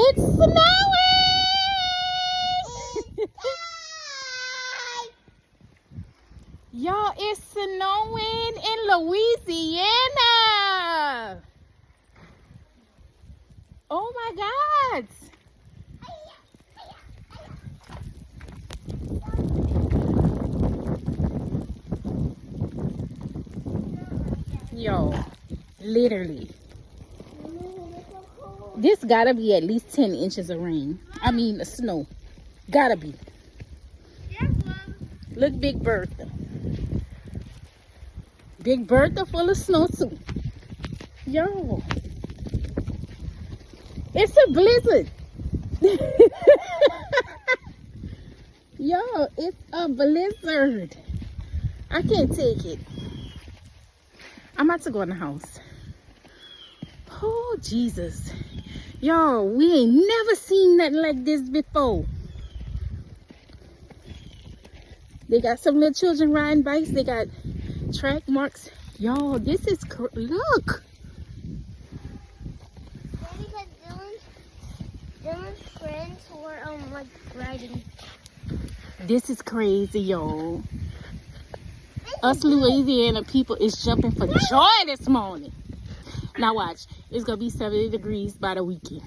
It's snowing! Y'all, it's snowing in Louisiana. Oh my God. Yo, literally. This gotta be at least 10 inches of rain. I mean, snow. Gotta be. Look, Big Bertha. Big Bertha full of snow too. Yo. It's a blizzard. Yo, it's a blizzard. I can't take it. I'm about to go in the house. Oh, Jesus. Yo, we ain't never seen nothing like this before. They got some little children riding bikes. They got track marks. Yo, this is, look. Dylan's friends were like riding. This is crazy, yo. Us Louisiana people is jumping for joy this morning. Now watch, it's gonna be 70 degrees by the weekend.